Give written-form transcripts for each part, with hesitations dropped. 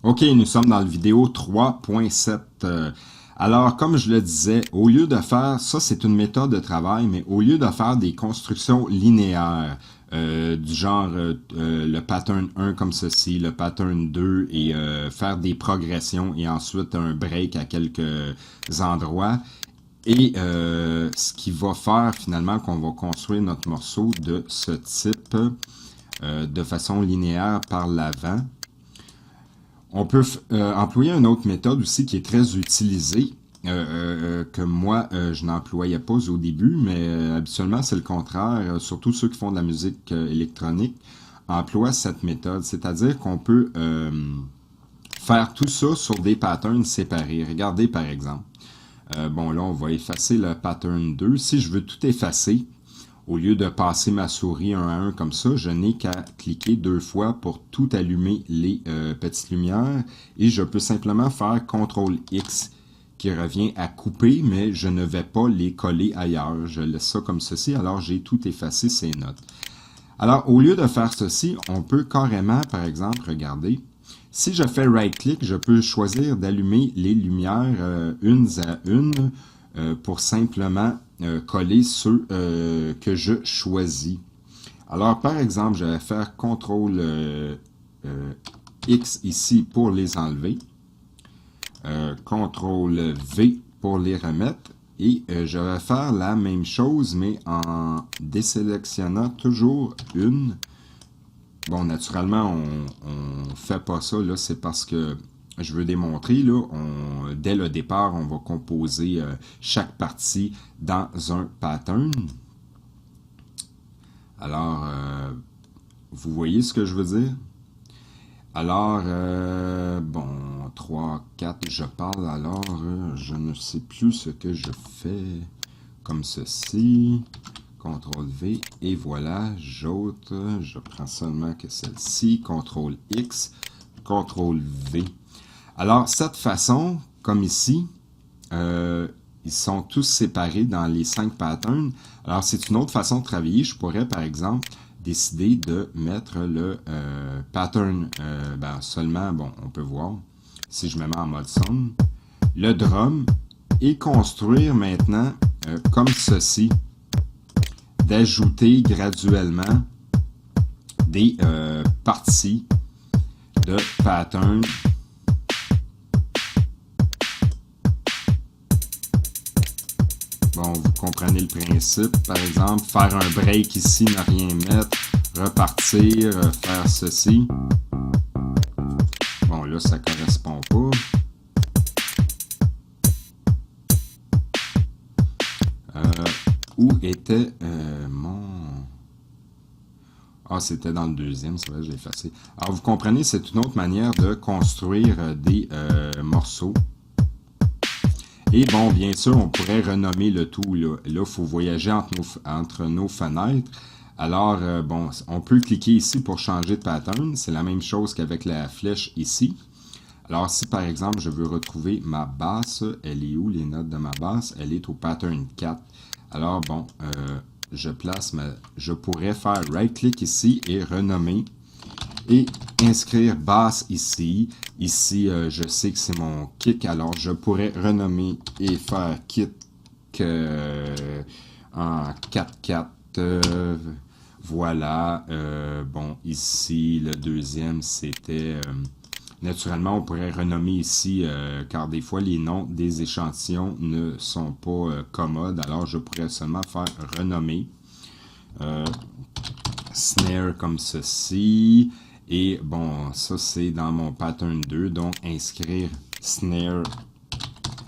OK, nous sommes dans la vidéo 3.7. Alors, comme je le disais, au lieu de faire, ça c'est une méthode de travail, mais au lieu de faire des constructions linéaires, du genre le pattern 1 comme ceci, le pattern 2, et faire des progressions et ensuite un break à quelques endroits, et ce qui va faire finalement qu'on va construire notre morceau de ce type de façon linéaire par l'avant. On peut employer une autre méthode aussi qui est très utilisée, que moi, je n'employais pas au début, mais habituellement, c'est le contraire. Surtout ceux qui font de la musique électronique emploient cette méthode. C'est-à-dire qu'on peut faire tout ça sur des patterns séparés. Regardez par exemple. Bon, là, on va effacer le pattern 2. Si je veux tout effacer, au lieu de passer ma souris un à un comme ça, je n'ai qu'à cliquer deux fois pour tout allumer les petites lumières et je peux simplement faire CTRL-X qui revient à couper, mais je ne vais pas les coller ailleurs. Je laisse ça comme ceci, alors j'ai tout effacé ces notes. Alors, au lieu de faire ceci, on peut carrément, par exemple, regarder, si je fais right-click, je peux choisir d'allumer les lumières unes à une pour simplement coller ceux que je choisis. Alors, par exemple, je vais faire CTRL X ici pour les enlever, CTRL V pour les remettre, et je vais faire la même chose, mais en désélectionnant toujours une. Bon, naturellement, on fait pas ça, là, c'est parce que je veux démontrer, là, dès le départ, on va composer chaque partie dans un pattern. Alors, vous voyez ce que je veux dire? Alors, bon, 3, 4, je parle, alors, je ne sais plus ce que je fais, comme ceci. CTRL V, et voilà, j'ôte, je prends seulement que celle-ci, CTRL X, CTRL V. Alors, cette façon, comme ici, ils sont tous séparés dans les 5 patterns. Alors, c'est une autre façon de travailler. Je pourrais, par exemple, décider de mettre le pattern seulement, bon, on peut voir, si je me mets en mode sound, le drum, et construire maintenant comme ceci, d'ajouter graduellement des parties de pattern. Bon, vous comprenez le principe. Par exemple, faire un break ici, ne rien mettre, repartir, faire ceci. Bon, là, ça correspond pas. Où était mon... Ah, c'était dans le deuxième, c'est vrai, j'ai effacé. Alors, vous comprenez, c'est une autre manière de construire des morceaux. Et bon, bien sûr, on pourrait renommer le tout. Là, il faut voyager entre nos fenêtres. Alors, bon, on peut cliquer ici pour changer de pattern. C'est la même chose qu'avec la flèche ici. Alors, si par exemple, je veux retrouver ma basse, elle est où les notes de ma basse? Elle est au pattern 4. Alors, bon, je pourrais faire right-click ici et renommer et inscrire basse ici. Ici, je sais que c'est mon kick, alors je pourrais renommer et faire kick en 4-4. Voilà. Bon, ici, le deuxième, c'était... naturellement, on pourrait renommer ici, car des fois, les noms des échantillons ne sont pas commodes. Alors, je pourrais seulement faire renommer. Snare comme ceci. Et bon, ça, c'est dans mon pattern 2. Donc, inscrire snare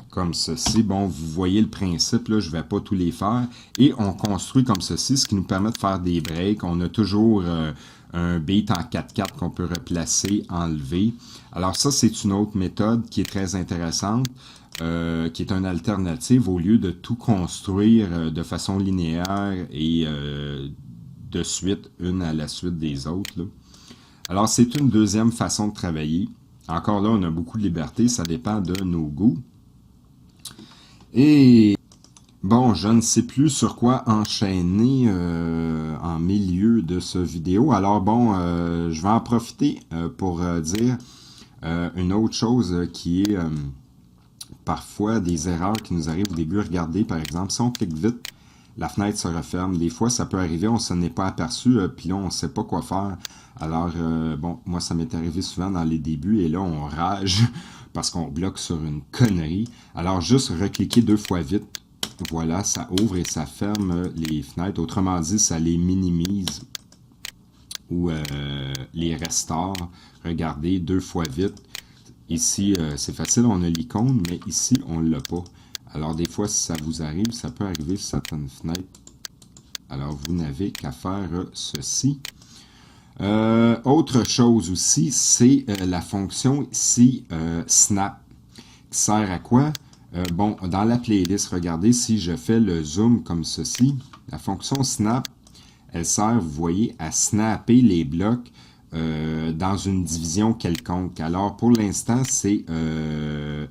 comme ceci. Bon, vous voyez le principe, là, je ne vais pas tous les faire. Et on construit comme ceci, ce qui nous permet de faire des breaks. On a toujours un beat en 4-4 qu'on peut replacer, enlever. Alors ça, c'est une autre méthode qui est très intéressante, qui est une alternative au lieu de tout construire de façon linéaire et de suite, une à la suite des autres, là. Alors, c'est une deuxième façon de travailler. Encore là, on a beaucoup de liberté, ça dépend de nos goûts. Et bon, je ne sais plus sur quoi enchaîner en milieu de ce vidéo. Alors bon, je vais en profiter pour dire, Une autre chose qui est parfois des erreurs qui nous arrivent au début, regardez par exemple, si on clique vite, la fenêtre se referme. Des fois, ça peut arriver, on ne s'en est pas aperçu, puis là, on ne sait pas quoi faire. Alors, bon, moi, ça m'est arrivé souvent dans les débuts, et là, on rage parce qu'on bloque sur une connerie. Alors, juste recliquer 2 fois vite. Voilà, ça ouvre et ça ferme les fenêtres. Autrement dit, ça les minimise ou les restaure. Regardez 2 fois vite. Ici, c'est facile, on a l'icône, mais ici, on ne l'a pas. Alors, des fois, si ça vous arrive, ça peut arriver sur certaines fenêtres. Alors, vous n'avez qu'à faire ceci. Autre chose aussi, c'est la fonction ici, Snap, qui sert à quoi? Bon, dans la playlist, regardez, si je fais le zoom comme ceci, la fonction Snap, elle sert, vous voyez, à snapper les blocs dans une division quelconque. Alors, pour l'instant, c'est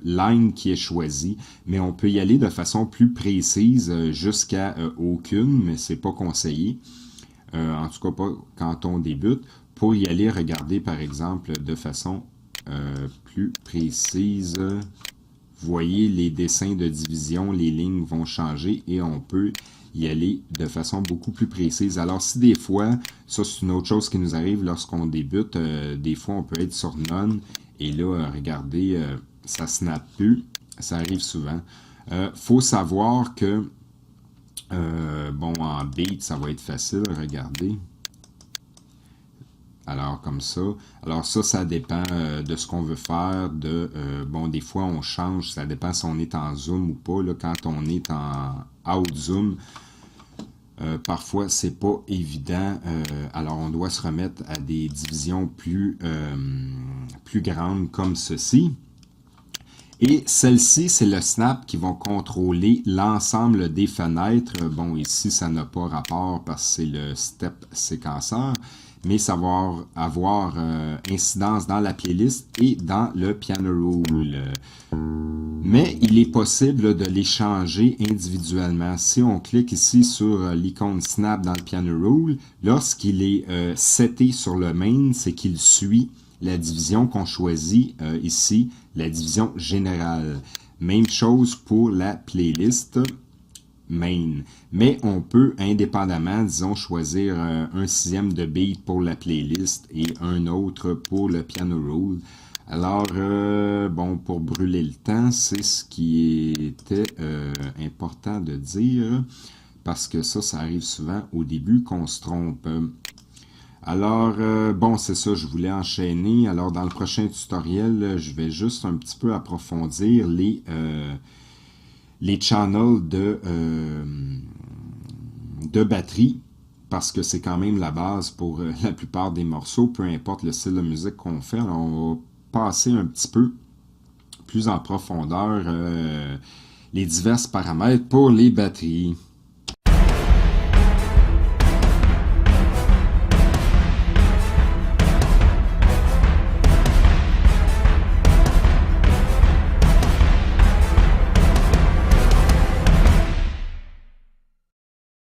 line qui est choisi, mais on peut y aller de façon plus précise jusqu'à aucune, mais c'est pas conseillé. En tout cas, pas quand on débute. Pour y aller, regarder, par exemple, de façon plus précise. Vous voyez, les dessins de division, les lignes vont changer et on peut y aller de façon beaucoup plus précise. Alors, si des fois, ça c'est une autre chose qui nous arrive lorsqu'on débute, des fois on peut être sur none et là, regardez, ça snap plus, ça arrive souvent. Faut savoir que, bon, en beat, ça va être facile, regardez. Alors, comme ça. Alors, ça dépend de ce qu'on veut faire. Bon, des fois, on change. Ça dépend si on est en zoom ou pas. Là, quand on est en out zoom, parfois, c'est pas évident. Alors, on doit se remettre à des divisions plus grandes comme ceci. Et celle-ci, c'est le snap qui va contrôler l'ensemble des fenêtres. Bon, ici, ça n'a pas rapport parce que c'est le step séquenceur, mais ça va avoir incidence dans la playlist et dans le piano roll. Mais il est possible de les changer individuellement. Si on clique ici sur l'icône Snap dans le piano roll, lorsqu'il est seté sur le main, c'est qu'il suit la division qu'on choisit ici, la division générale. Même chose pour la playlist main. Mais on peut indépendamment, disons, choisir un 6e de beat pour la playlist et un autre pour le piano roll. Alors, bon, pour brûler le temps, c'est ce qui était important de dire, parce que ça arrive souvent au début qu'on se trompe. Alors, bon, c'est ça, je voulais enchaîner. Alors, dans le prochain tutoriel, je vais juste un petit peu approfondir les channels de batterie, parce que c'est quand même la base pour la plupart des morceaux, peu importe le style de musique qu'on fait. Alors, on va passer un petit peu plus en profondeur les divers paramètres pour les batteries.